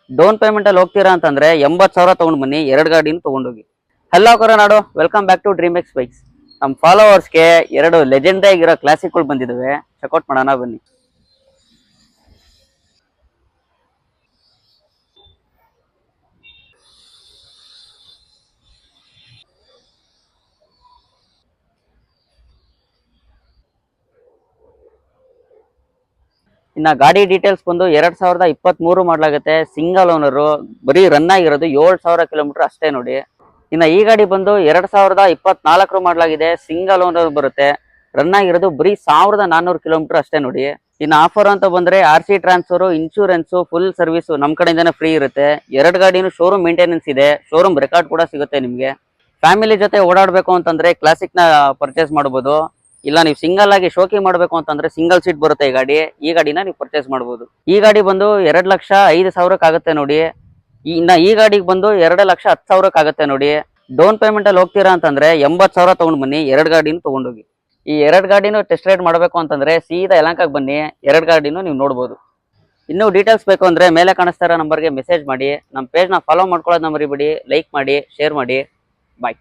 Down payment ಅಲ್ಲಿ ಹೋಗ್ತೀರಾ ಅಂತಂದ್ರೆ 80,000 ತಗೊಂಡ್ ಬನ್ನಿ, 2 ಗಾಡಿನ ತಗೊಂಡೋಗಿ. ಹಲೋ ಕೊರನಾಡು, welcome back to dream x bikes. ನಮ್ಮ ಫಾಲೋವರ್ಸ್ಗೆ 2 ಲೆಜೆಂಡರಿ ಆಗಿರೋ ಕ್ಲಾಸಿಕ್ಗಳು ಬಂದಿದ್ದಾವೆ, ಚೆಕ್ಔಟ್ ಮಾಡೋಣ ಬನ್ನಿ. ಇನ್ನ ಗಾಡಿ ಡೀಟೇಲ್ಸ್ ಬಂದು 2023 ಮಾಡಲಾಗುತ್ತೆ, ಸಿಂಗಲ್ ಓನರು, ಬರೀ ರನ್ ಆಗಿರೋದು 7,000 ಕಿಲೋಮೀಟರ್ ಅಷ್ಟೇ ನೋಡಿ. ಇನ್ನ ಈ ಗಾಡಿ ಬಂದು 2024 ಮಾಡಲಾಗಿದೆ, ಸಿಂಗಲ್ ಓನರ್ ಬರುತ್ತೆ, ರನ್ ಆಗಿರೋದು ಬರೀ 1,400 ಕಿಲೋಮೀಟರ್ ಅಷ್ಟೇ ನೋಡಿ. ಇನ್ನು ಆಫರ್ ಅಂತ ಬಂದ್ರೆ RC transfer, insurance, full service ನಮ್ಮ ಕಡೆಯಿಂದಾನೆ ಫ್ರೀ ಇರುತ್ತೆ. 2 ಗಾಡಿನೂ ಶೋರೂಮ್ ಮೇಂಟೆನೆನ್ಸ್ ಇದೆ, ಶೋರೂಮ್ ರೆಕಾರ್ಡ್ ಕೂಡ ಸಿಗುತ್ತೆ ನಿಮ್ಗೆ. ಫ್ಯಾಮಿಲಿ ಜೊತೆ ಓಡಾಡಬೇಕು ಅಂತಂದ್ರೆ ಕ್ಲಾಸಿಕ್ ನ ಪರ್ಚೇಸ್ ಮಾಡಬಹುದು. ಇಲ್ಲ ನೀವು ಸಿಂಗಲ್ ಆಗಿ ಶೋಕಿ ಮಾಡಬೇಕು ಅಂತಂದ್ರೆ ಸಿಂಗಲ್ ಸೀಟ್ ಬರುತ್ತೆ ಈ ಗಾಡಿನ ನೀವು ಪರ್ಚೇಸ್ ಮಾಡಬಹುದು. ಈ ಗಾಡಿ ಬಂದು 2,05,000 ಆಗುತ್ತೆ ನೋಡಿ. ಇನ್ನ ಈ ಗಾಡಿಗೆ ಬಂದು 2,10,000 ಆಗುತ್ತೆ ನೋಡಿ. ಡೌನ್ ಪೇಮೆಂಟ್ ಅಲ್ಲಿ ಹೋಗ್ತೀರಾ ಅಂತಂದ್ರೆ 80,000 ತಗೊಂಡ್ ಬನ್ನಿ, 2 ಗಾಡಿನೂ ತಗೊಂಡೋಗಿ. ಈ 2 ಗಾಡಿನೂ ಟೆಸ್ಟ್ ರೈಡ್ ಮಾಡಬೇಕು ಅಂತಂದ್ರೆ ಸೀದಾ ಯಲಹಂಕಕ್ಕೆ ಬನ್ನಿ, 2 ಗಾಡಿನೂ ನೀವು ನೋಡ್ಬೋದು. ಇನ್ನೂ ಡೀಟೇಲ್ಸ್ ಬೇಕು ಅಂದ್ರೆ ಮೇಲೆ ಕಾಣಿಸ್ತಾ ಇರೋ ನಂಬರ್ಗೆ ಮೆಸೇಜ್ ಮಾಡಿ. ನಮ್ಮ ಪೇಜ್ನ ಫಾಲೋ ಮಾಡ್ಕೊಳ್ಳೋದು ಮರಿಬೇಡಿ, ಲೈಕ್ ಮಾಡಿ, ಶೇರ್ ಮಾಡಿ. ಬಾಯ್.